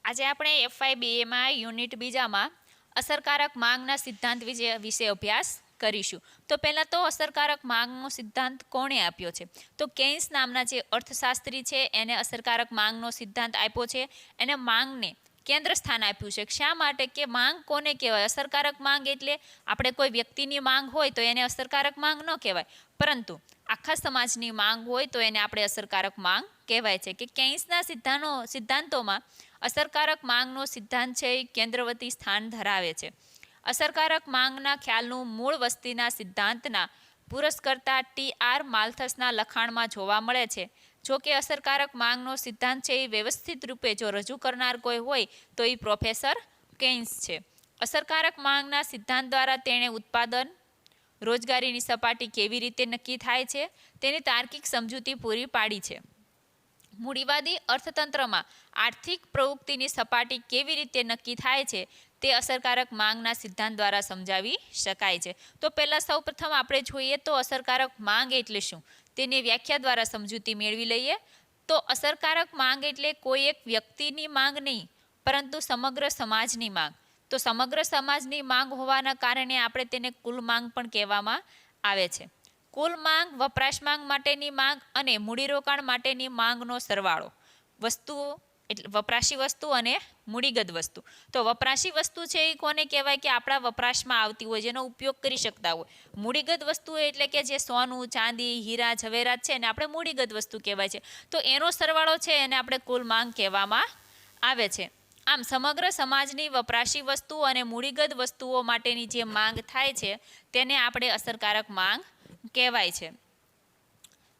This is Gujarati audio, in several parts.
આજે આપણે એફવાય બીએમાં યુનિટ બીજામાં અસરકારક માંગના સિદ્ધાંત વિશે અભ્યાસ કરીશું. તો પહેલાં તો અસરકારક માંગનો સિદ્ધાંત કોણે આપ્યો છે? તો કેન્સ નામના જે અર્થશાસ્ત્રી છે એને અસરકારક માંગનો સિદ્ધાંત આપ્યો છે. એને માંગને કેન્દ્ર સ્થાન આપ્યું છે. શા માટે કે માંગ કોને કહેવાય? અસરકારક માંગ એટલે આપણે કોઈ વ્યક્તિની માંગ હોય તો એને અસરકારક માંગ ન કહેવાય, પરંતુ આખા સમાજની માંગ હોય તો એને આપણે અસરકારક માંગ કહેવાય છે. કે કેન્સના સિદ્ધાંતોમાં અસરકારક માંગનો સિદ્ધાંત છે એ કેન્દ્રવર્તી સ્થાન ધરાવે છે. અસરકારક માંગના ખ્યાલનું મૂળ વસ્તીના સિદ્ધાંતના પુરસ્કર્તા ટી.આર. માલ્થસના લખાણમાં જોવા મળે છે. જો કે અસરકારક માંગનો સિદ્ધાંત છે એ વ્યવસ્થિત રૂપે જો રજૂ કરનાર કોઈ હોય તો એ પ્રોફેસર કેન્સ છે. અસરકારક માંગના સિદ્ધાંત દ્વારા તેણે ઉત્પાદન રોજગારીની સપાટી કેવી રીતે નક્કી થાય છે તેની તાર્કિક સમજૂતી પૂરી પાડી છે. મૂડીવાદી અર્થતંત્રમાં આર્થિક પ્રવૃત્તિની સપાટી કેવી રીતે નક્કી થાય છે તે અસરકારક માંગના સિદ્ધાંત દ્વારા સમજાવી શકાય છે. તો પહેલાં સૌપ્રથમ આપણે જોઈએ તો અસરકારક માંગ એટલે શું તેની વ્યાખ્યા દ્વારા સમજૂતી મેળવી લઈએ. તો અસરકારક માંગ એટલે કોઈ એક વ્યક્તિની માંગ નહીં, પરંતુ સમગ્ર સમાજની માંગ. તો સમગ્ર સમાજની માંગ હોવાના કારણે આપણે તેને કુલ માંગ પણ કહેવામાં આવે છે. કુલ માંગ વપરાશ માંગ માટેની માંગ અને મૂડીરોકાણ માટેની માંગનો સરવાળો. વસ્તુઓ એટલે વપરાશી વસ્તુ અને મૂડીગત વસ્તુ. તો વપરાશી વસ્તુ છે એ કોને કહેવાય? કે આપણા વપરાશમાં આવતી હોય, જેનો ઉપયોગ કરી શકતા હોય. મૂડીગત વસ્તુ એટલે કે જે સોનું, ચાંદી, હીરા, ઝવેરાત છે એને આપણે મૂડીગત વસ્તુ કહેવાય છે. તો એનો સરવાળો છે એને આપણે કુલ માંગ કહેવામાં આવે છે. આમ સમગ્ર સમાજની વપરાશી વસ્તુ અને મૂડીગત વસ્તુઓ માટેની જે માંગ થાય છે તેને આપણે અસરકારક માંગ કહેવાય છે.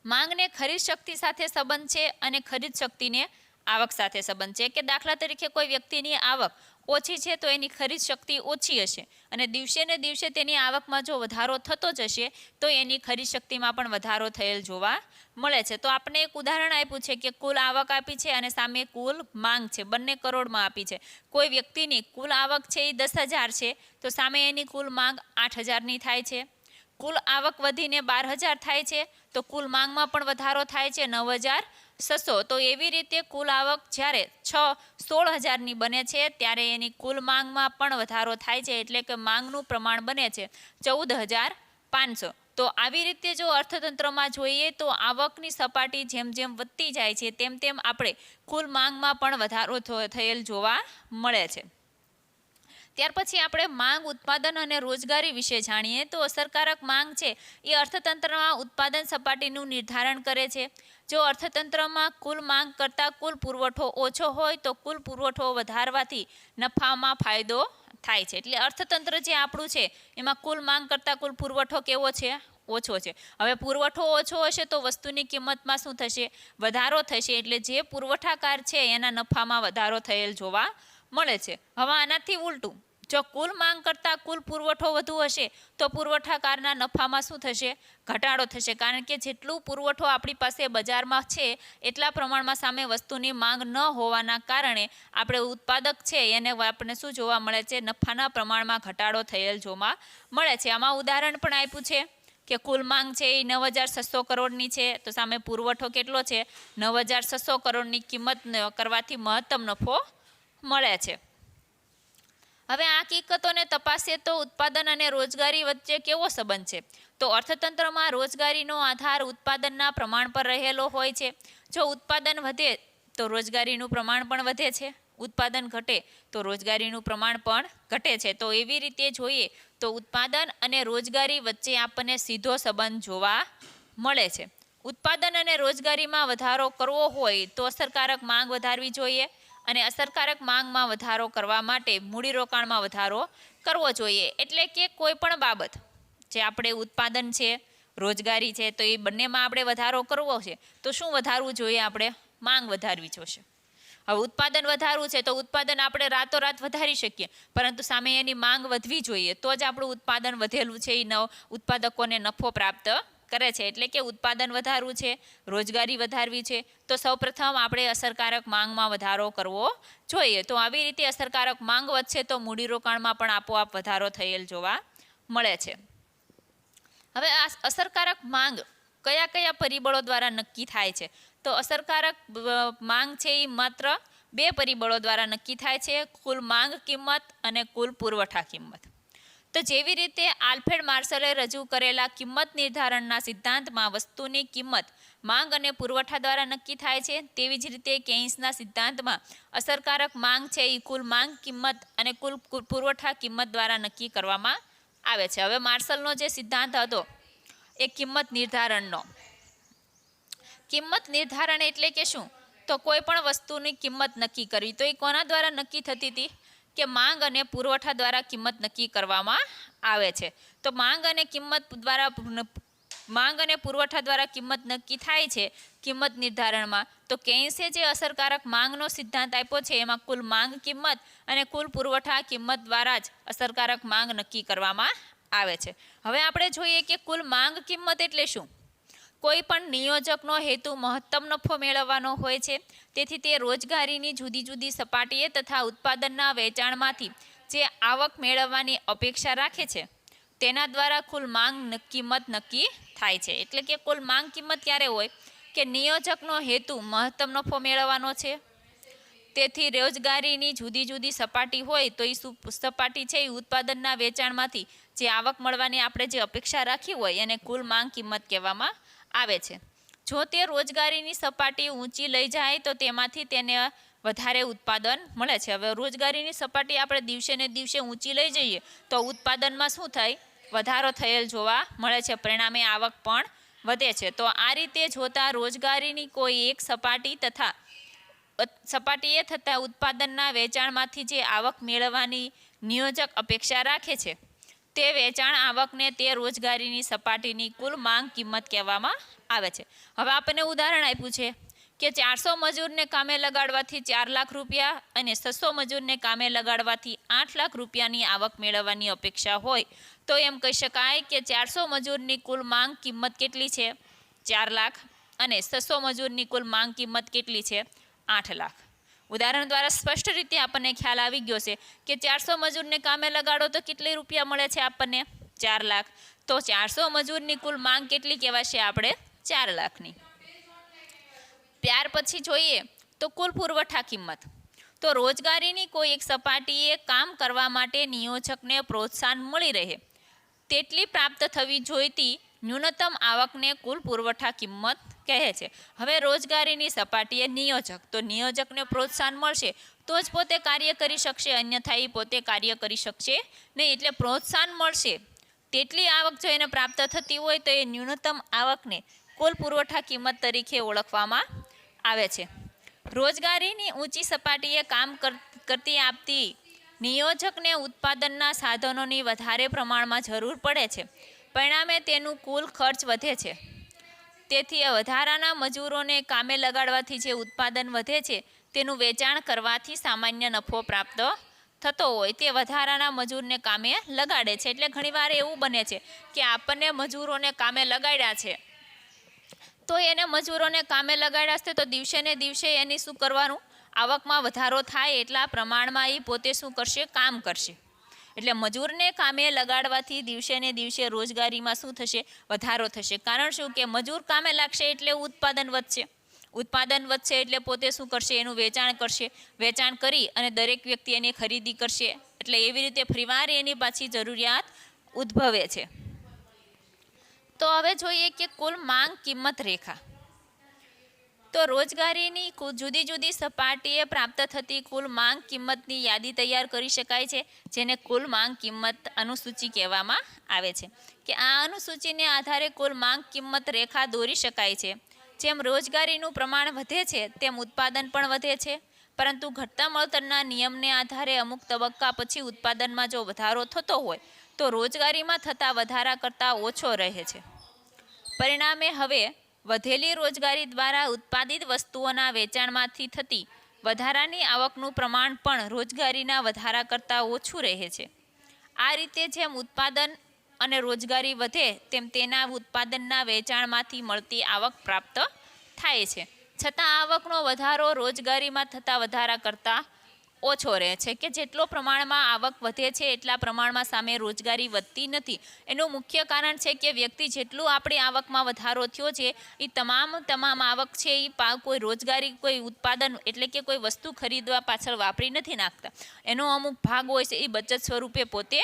માંગને ખરીદ શક્તિ સાથે સંબંધ છે અને ખરીદ શક્તિને આવક સાથે સંબંધ છે. કે દાખલા તરીકે કોઈ વ્યક્તિની આવક ઓછી છે તો એની ખરીદ શક્તિ ઓછી હશે, અને દિવસે ને દિવસે તેની આવકમાં જો વધારો થતો જશે તો એની ખરીદ શક્તિમાં પણ વધારો થયેલ જોવા મળે છે. તો આપણે એક ઉદાહરણ આપ્યું છે કે કુલ આવક આપી છે અને સામે કુલ માંગ છે, બંને કરોડમાં આપી છે. કોઈ વ્યક્તિની કુલ આવક છે એ 10,000 છે તો સામે એની કુલ માંગ 8,000ની થાય છે. કુલ આવક વધીને 12,000 થાય છે તો કુલ માંગમાં પણ વધારો થાય છે 9,600. તો એવી રીતે કુલ આવક જ્યારે 16,000ની બને છે ત્યારે એની કુલ માંગમાં પણ વધારો થાય છે, એટલે કે માંગનું પ્રમાણ બને છે 14,500. તો આવી રીતે જો અર્થતંત્રમાં જોઈએ તો આવકની સપાટી જેમ જેમ વધતી જાય છે તેમ તેમ આપણે કુલ માંગમાં પણ વધારો થયેલ જોવા મળે છે. ત્યાર પછી આપણે માંગ, ઉત્પાદન અને રોજગારી વિશે જાણીએ. તો અસરકારક માંગ છે એ અર્થતંત્રમાં ઉત્પાદન સપાટીનું નિર્ધારણ કરે છે. જો અર્થતંત્રમાં કુલ માંગ કરતાં કુલ પુરવઠો ઓછો હોય તો કુલ પુરવઠો વધારવાથી નફામાં ફાયદો થાય છે. એટલે અર્થતંત્ર જે આપણું છે એમાં કુલ માંગ કરતાં કુલ પુરવઠો કેવો છે? ઓછો છે. હવે પુરવઠો ઓછો હશે તો વસ્તુની કિંમતમાં શું થશે? વધારો થશે. એટલે જે પુરવઠાકાર છે એના નફામાં વધારો થયેલ જોવા મળે છે. હવે આનાથી ઉલટું, જો કુલ માંગ કરતાં કુલ પુરવઠો વધુ હશે તો પુરવઠાકારના નફામાં શું થશે? ઘટાડો થશે. કારણ કે જેટલું પુરવઠો આપણી પાસે બજારમાં છે એટલા પ્રમાણમાં સામે વસ્તુની માંગ ન હોવાના કારણે આપણે ઉત્પાદક છે એને આપણને શું જોવા મળે છે? નફાના પ્રમાણમાં ઘટાડો થયેલ જોવા મળે છે. આમાં ઉદાહરણ પણ આપ્યું છે કે કુલ માંગ છે એ 9,600 કરોડની છે તો સામે પુરવઠો કેટલો છે? 9,600 કરોડની કિંમત કરવાથી મહત્તમ નફો મળે છે. હવે આ હકીકતોને તપાસીએ તો ઉત્પાદન અને રોજગારી વચ્ચે કેવો સંબંધ છે? તો અર્થતંત્રમાં રોજગારીનો આધાર ઉત્પાદનના પ્રમાણ પર રહેલો હોય છે. જો ઉત્પાદન વધે તો રોજગારીનું પ્રમાણ પણ વધે છે, ઉત્પાદન ઘટે તો રોજગારીનું પ્રમાણ પણ ઘટે છે. તો એવી રીતે જોઈએ તો ઉત્પાદન અને રોજગારી વચ્ચે આપણને સીધો સંબંધ જોવા મળે છે. ઉત્પાદન અને રોજગારીમાં વધારો કરવો હોય તો અસરકારક માંગ વધારવી જોઈએ, અને અસરકારક માંગમાં વધારો કરવા માટે મૂડીરોકાણમાં વધારો કરવો જોઈએ. એટલે કે કોઈ પણ બાબત જે આપણે ઉત્પાદન છે, રોજગારી છે, તો એ બંનેમાં આપણે વધારો કરવો છે તો શું વધારવું જોઈએ? આપણે માંગ વધારવી જોશે. હવે ઉત્પાદન વધારવું છે તો ઉત્પાદન આપણે રાતોરાત વધારી શકીએ, પરંતુ સામે એની માંગ વધવી જોઈએ તો જ આપણું ઉત્પાદન વધેલું છે એ ઉત્પાદકોને નફો પ્રાપ્ત કરે છે. એટલે કે ઉત્પાદન વધારવું છે, રોજગારી વધારવી છે તો સૌપ્રથમ આપણે અસરકારક માંગમાં વધારો કરવો જોઈએ. તો આવી રીતે અસરકારક માંગ વધશે તો મૂડીરોકાણમાં પણ આપોઆપ વધારો થયેલ જોવા મળે છે. હવે આ અસરકારક માંગ કયા કયા પરિબળો દ્વારા નક્કી થાય છે? તો અસરકારક માંગ છે એ માત્ર બે પરિબળો દ્વારા નક્કી થાય છે, કુલ માંગ કિંમત અને કુલ પુરવઠા કિંમત. તો જેવી રીતે આલ્ફ્રેડ માર્શલે રજૂ કરેલા કિંમત નિર્ધારણના સિદ્ધાંતમાં વસ્તુની કિંમત માંગ અને પુરવઠા દ્વારા નક્કી થાય છે, તેવી જ રીતે કેઇન્સના સિદ્ધાંતમાં અસરકારક માંગ છે એ કુલ માંગ કિંમત અને કુલ પુરવઠા કિંમત દ્વારા નક્કી કરવામાં આવે છે. હવે માર્શલનો જે સિદ્ધાંત હતો એ કિંમત નિર્ધારણનો. કિંમત નિર્ધારણ એટલે કે શું? તો કોઈ પણ વસ્તુની કિંમત નક્કી કરવી. તો એ કોના દ્વારા નક્કી થતી હતી? કે માંગ અને પુરવઠા દ્વારા કિંમત નક્કી કરવામાં આવે છે. તો માંગ અને પુરવઠા દ્વારા કિંમત નક્કી થાય છે કિંમત નિર્ધારણમાં. તો કેઇન્સે જે અસરકારક માંગનો સિદ્ધાંત આપ્યો છે એમાં કુલ માંગ કિંમત અને કુલ પુરવઠા કિંમત દ્વારા જ અસરકારક માંગ નક્કી કરવામાં આવે છે. હવે આપણે જોઈએ કે કુલ માંગ કિંમત એટલે શું? કોઈ પણ નિયોજકનો હેતુ મહત્તમ નફો મેળવવાનો હોય છે, તેથી તે રોજગારીની જુદી જુદી સપાટીએ તથા ઉત્પાદનના વેચાણમાંથી જે આવક મેળવવાની અપેક્ષા રાખે છે તેના દ્વારા કુલ માંગ કિંમત નક્કી થાય છે. એટલે કે કુલ માંગ કિંમત ક્યારે હોય? કે નિયોજકનો હેતુ મહત્તમ નફો મેળવવાનો છે, તેથી રોજગારીની જુદી જુદી સપાટી હોય તો એ સપાટી છે એ ઉત્પાદનના વેચાણમાંથી જે આવક મળવાની આપણે જે અપેક્ષા રાખી હોય એને કુલ માંગ કિંમત કહેવામાં આવે છે. જો તે રોજગારીની સપાટી ઊંચી લઈ જાય તો તેમાંથી તેને વધારે ઉત્પાદન મળે છે. હવે રોજગારીની સપાટી આપણે દિવસે ને દિવસે ઊંચી લઈ જઈએ તો ઉત્પાદનમાં શું થાય? વધારો થયેલ જોવા મળે છે, પરિણામે આવક પણ વધે છે. તો આ રીતે જોતા રોજગારીની કોઈ એક સપાટીએ થતા ઉત્પાદનના વેચાણમાંથી જે આવક મેળવવાની નિયોજક અપેક્ષા રાખે છે તે વેચાણ આવકને તે રોજગારીની સપાટીની કુલ માંગ કિંમત કહેવામાં આવે છે. હવે આપણને ઉદાહરણ આપ્યું છે કે 400 મજૂરને કામે લગાડવાથી 4 લાખ રૂપિયા અને 600 મજૂરને કામે લગાડવાથી 8 લાખ રૂપિયાની આવક મેળવવાની અપેક્ષા હોય તો એમ કહી શકાય કે 400 મજૂરની કુલ માંગ કિંમત કેટલી છે? 4 લાખ અને 600 મજૂરની કુલ માંગ કિંમત કેટલી છે? 8 લાખ. ઉદાહરણ દ્વારા સ્પષ્ટ રીતે આપણને ખ્યાલ આવી ગયો છે કે 400 મજૂરને કામે લગાડો તો કેટલી રૂપિયા મળે છે આપણને? 4 લાખ. તો 400 મજૂરની કુલ માંગ કેટલી કહેવાશે આપણે? 4 લાખની. ત્યાર પછી જોઈએ તો કુલ પુરવઠા કિંમત. તો રોજગારીની કોઈ એક સપાટીએ કામ કરવા માટે નિયોજકને પ્રોત્સાહન મળી રહે તેટલી પ્રાપ્ત થવી જોઈતી ન્યૂનતમ આવકને કુલ પુરવઠા કિંમત કહે છે. હવે રોજગારીની સપાટીએ નિયોજક, તો નિયોજકને પ્રોત્સાહન મળશે તો જ પોતે કાર્ય કરી શકશે, અન્યથા એ પોતે કાર્ય કરી શકશે નહીં. એટલે પ્રોત્સાહન મળશે તેટલી આવક જો એને પ્રાપ્ત થતી હોય તો એ ન્યૂનતમ આવકને કુલ પુરવઠા કિંમત તરીકે ઓળખવામાં આવે છે. રોજગારીની ઊંચી સપાટીએ કામ કરતી આપતી નિયોજકને ઉત્પાદનના સાધનોની વધારે પ્રમાણમાં જરૂર પડે છે, પરિણામે તેનું કુલ ખર્ચ વધે છે. તેથી વધારાના મજૂરોને કામે લગાડવાથી જે ઉત્પાદન વધે છે તેનું વેચાણ કરવાથી સામાન્ય નફો પ્રાપ્ત થતો હોય તે વધારાના મજૂરને કામે લગાડે છે. એટલે ઘણીવાર એવું બને છે કે આપણને મજૂરોને કામે લગાડ્યા છે તો એને મજૂરોને કામે લગાડ્યા છે તો દિવસે ને દિવસે એની શું કરવાનું? આવકમાં વધારો થાય એટલા પ્રમાણમાં એ પોતે શું કરશે? કામ કરશે. એટલે મજૂરને કામે લગાડવાથી દિવસે ને દિવસે રોજગારીમાં શું થશે? વધારો થશે. કારણ શું? કે મજૂર કામે લાગશે એટલે ઉત્પાદન વધશે. ઉત્પાદન વધશે એટલે પોતે શું કરશે? એનું વેચાણ કરશે. વેચાણ કરી અને દરેક વ્યક્તિ એની ખરીદી કરશે. એટલે એવી રીતે ફરીવાર એની પાછી જરૂરિયાત ઉદ્ભવે છે. તો હવે જોઈએ કે કુલ માંગ કિંમત રેખા. તો રોજગારીની જુદી જુદી સપાટીએ પ્રાપ્ત થતી કુલ માંગ કિંમતની યાદી તૈયાર કરી શકાય છે, જેને કુલ માંગ કિંમત અનુસૂચિ કહેવામાં આવે છે. કે આ અનુસૂચિને આધારે કુલ માંગ કિંમત રેખા દોરી શકાય છે. જેમ રોજગારીનું પ્રમાણ વધે છે તેમ ઉત્પાદન પણ વધે છે, પરંતુ ઘટતા મળતરના નિયમને આધારે અમુક તબક્કા પછી ઉત્પાદનમાં જો વધારો થતો હોય તો રોજગારીમાં થતા વધારા કરતાં ઓછો રહે છે. પરિણામે હવે વધેલી રોજગારી દ્વારા ઉત્પાદિત વસ્તુઓના વેચાણમાંથી થતી વધારાની આવકનું પ્રમાણ પણ રોજગારીના વધારા કરતાં ઓછું રહે છે. આ રીતે જેમ ઉત્પાદન અને રોજગારી વધે તેમ તેના ઉત્પાદનના વેચાણમાંથી મળતી આવક પ્રાપ્ત થાય છે, છતાં આવકનો વધારો રોજગારીમાં થતા વધારા કરતાં ઓછો રહે છે, કે જેટલો પ્રમાણમાં આવક વધે છે એટલા પ્રમાણમાં સામે રોજગારી વધતી નથી. એનું મુખ્ય કારણ છે કે વ્યક્તિ જેટલું આપણી આવકમાં વધારો થયો છે એ તમામ આવક છે એ કોઈ રોજગારી, કોઈ ઉત્પાદન એટલે કે કોઈ વસ્તુ ખરીદવા પાછળ વાપરી નથી નાખતા. એનો અમુક ભાગ હોય છે એ બચત સ્વરૂપે પોતે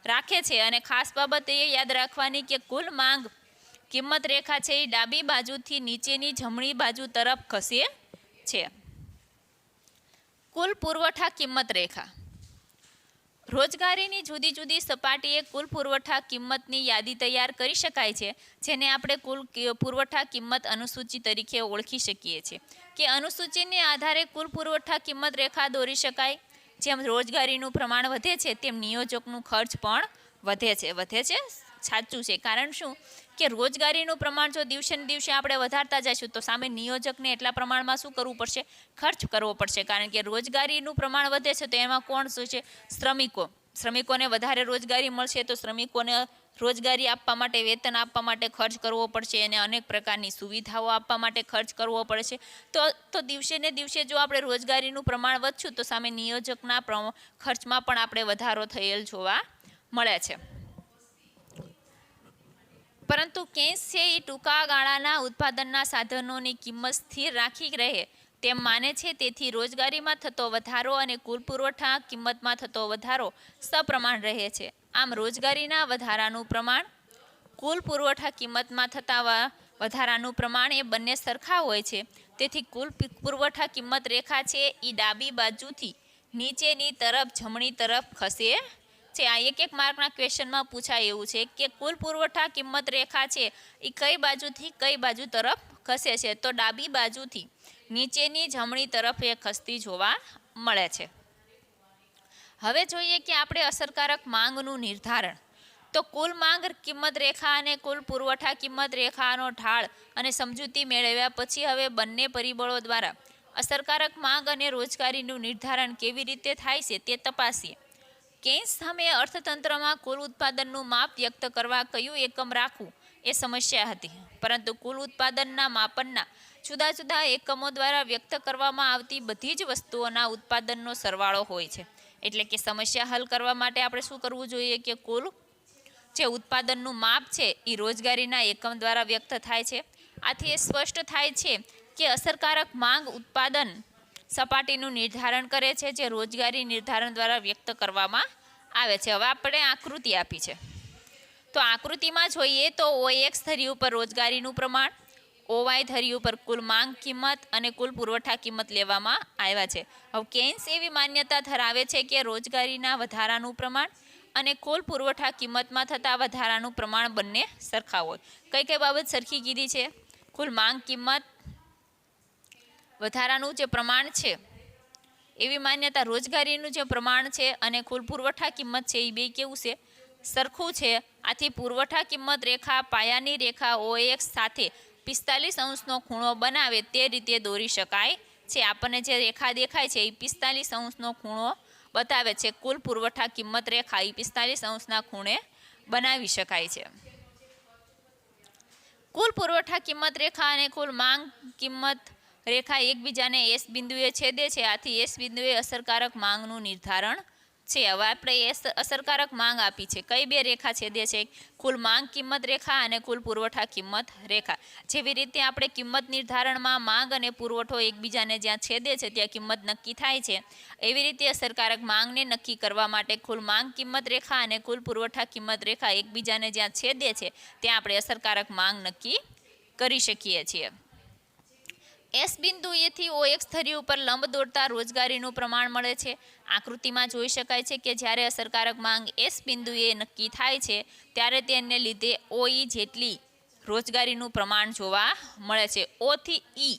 રાખે છે. અને ખાસ બાબત એ યાદ રાખવાની કે કુલ માંગ કિંમત રેખા છે એ ડાબી બાજુથી નીચેની જમણી બાજુ તરફ ખસે છે. કુલ પુરવઠા કિંમત રેખા. રોજગારીની જુદી જુદી સપાટીએ કુલ પુરવઠા કિંમતની યાદી તૈયાર કરી શકાય છે, જેને આપણે કુલ પુરવઠા કિંમત અનુસૂચિ તરીકે ઓળખી શકીએ છીએ. કે અનુસૂચિને આધારે કુલ પુરવઠા કિંમત રેખા દોરી શકાય. જેમ રોજગારીનું પ્રમાણ વધે છે તેમ નિયોજકનું ખર્ચ પણ વધે છે. સાચું છે. કારણ શું કે રોજગારીનું પ્રમાણ જો દિવસે ને દિવસે આપણે વધારતા જઈશું તો સામે નિયોજકને એટલા પ્રમાણમાં શું કરવું પડશે? ખર્ચ કરવો પડશે. કારણ કે રોજગારીનું પ્રમાણ વધે છે તો એમાં કોણ શું છે? શ્રમિકોને વધારે રોજગારી મળશે તો શ્રમિકોને રોજગારી આપવા માટે, વેતન આપવા માટે ખર્ચ કરવો પડશે. અને અનેક પ્રકારની સુવિધાઓ આપવા માટે ખર્ચ કરવો પડશે. તો દિવસે ને દિવસે જો આપણે રોજગારીનું પ્રમાણ વધશું તો સામે નિયોજકના ખર્ચમાં પણ આપણે વધારો થયેલ જોવા મળે છે. પરંતુ કેસ છે એ ટૂંકા ગાળાના ઉત્પાદનના સાધનોની કિંમત સ્થિર રાખી રહે તેમ માને છે. તેથી રોજગારીમાં થતો વધારો અને કુલ પુરવઠા કિંમતમાં થતો વધારો સપ્રમાણ રહે છે. આમ રોજગારીના વધારાનું પ્રમાણ, કુલ પુરવઠા કિંમતમાં થતા વધારાનું પ્રમાણ એ બંને સરખા હોય છે. તેથી કુલ પુરવઠા કિંમત રેખા છે એ ડાબી બાજુથી નીચેની તરફ જમણી તરફ ખસે છે. આ એક માર્કના ક્વેશ્ચનમાં પૂછાય એવું છે કે કુલ પુરવઠા કિંમત રેખા છે એ કઈ બાજુથી કઈ બાજુ તરફ ખસે છે? તો ડાબી બાજુથી નીચેની જમણી તરફ એ ખસતી જોવા મળે છે. હવે જોઈએ કે આપણે અસરકારક માંગનું નિર્ધારણ. તો કુલ માંગ કિંમત રેખા અને કુલ પુરવઠા કિંમત રેખાનો ઢાળ અને સમજૂતી મેળવ્યા પછી હવે બંને પરિબળો દ્વારા અસરકારક માંગ અને રોજગારીનું નિર્ધારણ કેવી રીતે થાય છે તે તપાસીએ. કેન્સ સામે અર્થતંત્રમાં કુલ ઉત્પાદનનું માપ વ્યક્ત કરવા કયું એકમ રાખવું એ સમસ્યા હતી. પરંતુ કુલ ઉત્પાદનના માપનના જુદા જુદા એકમો દ્વારા વ્યક્ત કરવામાં આવતી બધી જ વસ્તુઓના ઉત્પાદનનો સરવાળો હોય છે. એટલે કે સમસ્યા હલ કરવા માટે આપણે શું કરવું જોઈએ કે કુલ જે ઉત્પાદનનું માપ છે એ રોજગારીના એકમ દ્વારા વ્યક્ત થાય છે. આથી એ સ્પષ્ટ થાય છે કે અસરકારક માંગ ઉત્પાદન સપાટીનું નિર્ધારણ કરે છે, જે રોજગારી નિર્ધારણ દ્વારા વ્યક્ત કરવામાં આવે છે. હવે આપણે આકૃતિ આપી છે. તો આકૃતિમાં જોઈએ તો OX ધરી ઉપર રોજગારીનું પ્રમાણ, OY ધરી ઉપર કુલ માંગ કિંમત અને કુલ પુરવઠા કિંમત લેવામાં આવ્યા છે. હવે કેન્સ એવી માન્યતા ધરાવે છે કે રોજગારીના વધારાનું પ્રમાણ અને કુલ પુરવઠા કિંમતમાં થતા વધારાનું પ્રમાણ બંને સરખા હોય. કઈ કઈ બાબત સરખી કીધી છે? કુલ માંગ કિંમત, વધારાનું જે પ્રમાણ છે એવી માન્યતા, રોજગારીનું જે પ્રમાણ છે અને કુલ પુરવઠા કિંમત છે એ બે કેવું છે? સરખું છે. આથી પુરવઠા કિંમત રેખા પાયાની રેખા OX સાથે 45 અંશનો ખૂણો બનાવે તે રીતે દોરી શકાય છે. આપણને જે રેખા દેખાય છે એ 45 અંશનો ખૂણો બતાવે છે. કુલ પુરવઠા કિંમત રેખા એ 45 અંશના ખૂણે બનાવી શકાય છે. કુલ પુરવઠા કિંમત રેખા અને કુલ માંગ કિંમત રેખા એકબીજાને S બિંદુએ છેદે છે. આથી S બિંદુએ અસરકારક માંગનું નિર્ધારણ છે. હવે આપણે અસરકારક માંગ આપી છે. કઈ બે રેખા છેદે છે? કુલ માંગ કિંમત રેખા અને કુલ પુરવઠા કિંમત રેખા. જેવી રીતે આપણે કિંમત નિર્ધારણમાં માંગ અને પુરવઠો એકબીજાને જ્યાં છેદે છે ત્યાં કિંમત નક્કી થાય છે, એવી રીતે અસરકારક માંગને નક્કી કરવા માટે કુલ માંગ કિંમત રેખા અને કુલ પુરવઠા કિંમત રેખા એકબીજાને જ્યાં છેદે છે ત્યાં આપણે અસરકારક માંગ નક્કી કરી શકીએ છીએ. S બિંદુએથી OX ધરી ઉપર લંબ દોરતા રોજગારીનું પ્રમાણ મળે છે. આકૃતિમાં જોઈ શકાય છે કે જ્યારે અસરકારક માંગ S બિંદુએ નક્કી થાય છે ત્યારે તેને લીધે OE જેટલી રોજગારીનું પ્રમાણ જોવા મળે છે. O થી E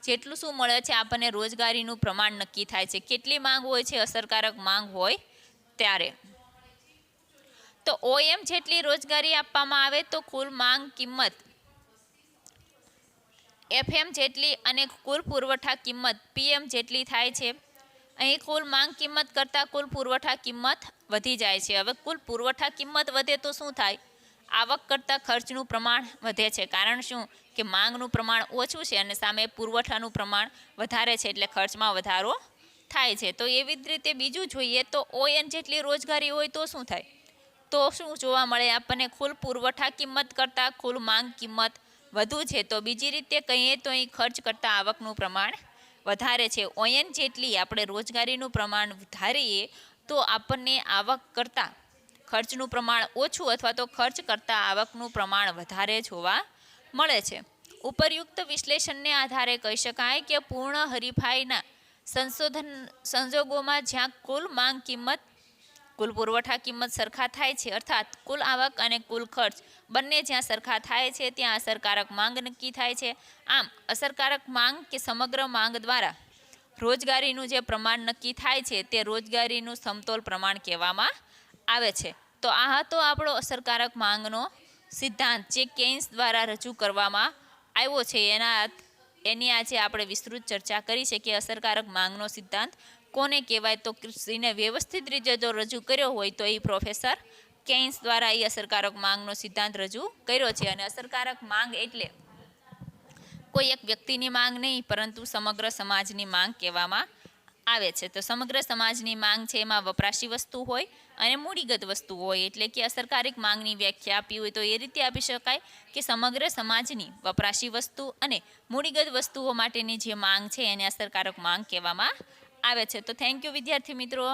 જેટલું શું મળે છે? આપણને રોજગારીનું પ્રમાણ નક્કી થાય છે. કેટલી માંગ હોય છે? અસરકારક માંગ હોય ત્યારે. તો OM જેટલી રોજગારી આપવામાં આવે તો કુલ માંગ કિંમત FM જેટલી અને કુલ પુરવઠા કિંમત PM જેટલી થાય છે. અહીં કુલ માંગ કિંમત કરતાં કુલ પુરવઠા કિંમત વધી જાય છે. હવે કુલ પુરવઠા કિંમત વધે તો શું થાય? આવક કરતાં ખર્ચનું પ્રમાણ વધે છે. કારણ શું કે માંગનું પ્રમાણ ઓછું છે અને સામે પુરવઠાનું પ્રમાણ વધારે છે એટલે ખર્ચમાં વધારો થાય છે. તો એવી જ રીતે બીજું જોઈએ તો ON જેટલી રોજગારી હોય તો શું થાય? તો શું જોવા મળે આપણને? કુલ પુરવઠા કિંમત કરતાં કુલ માંગ કિંમત વધુ છે. તો બીજી રીતે કહીએ તો અહીં ખર્ચ કરતાં આવકનું પ્રમાણ વધારે છે. ON જેટલી આપણે રોજગારીનું પ્રમાણ વધારીએ તો આપણને આવક કરતાં ખર્ચનું પ્રમાણ ઓછું અથવા તો ખર્ચ કરતાં આવકનું પ્રમાણ વધારે જોવા મળે છે. ઉપરયુક્ત વિશ્લેષણને આધારે કહી શકાય કે પૂર્ણ હરીફાઈના સંજોગોમાં જ્યાં કુલ માંગ કિંમત કુલ પુરવઠા કિંમત સરખા થાય છે, અર્થાત કુલ આવક અને કુલ ખર્ચ બંને જ્યાં સરખા થાય છે ત્યાં અસરકારક માંગ નક્કી થાય છે. આમ અસરકારક માંગ કે સમગ્ર માંગ દ્વારા રોજગારીનું જે પ્રમાણ નક્કી થાય છે તે રોજગારીનું સમતોલ પ્રમાણ કહેવામાં આવે છે. તો આ હતો આપણો અસરકારક માંગનો સિદ્ધાંત જે કેન્સ દ્વારા રજૂ કરવામાં આવ્યો છે. એની આજે આપણે વિસ્તૃત ચર્ચા કરી છે કે અસરકારક માંગનો સિદ્ધાંત કોને કહેવાય. તો એને વ્યવસ્થિત રીતે જો રજૂ કર્યો હોય તો એ પ્રોફેસર કેન્સ દ્વારા એ અસરકારક માંગનો સિદ્ધાંત રજૂ કર્યો છે. અને અસરકારક માંગ એટલે કોઈ એક વ્યક્તિની માંગ નહીં પરંતુ સમગ્ર સમાજની માંગ કહેવામાં આવે છે. તો સમગ્ર સમાજની માંગ છે એમાં વપરાશી વસ્તુ હોય અને મૂડીગત વસ્તુ હોય. એટલે કે અસરકારક માંગની વ્યાખ્યા આપી હોય તો એ રીતે આપી શકાય કે સમગ્ર સમાજની વપરાશી વસ્તુ અને મૂડીગત વસ્તુઓ માટેની જે માંગ છે એને અસરકારક માંગ કહેવામાં આવે છે. તો થેન્ક યુ વિદ્યાર્થી મિત્રો.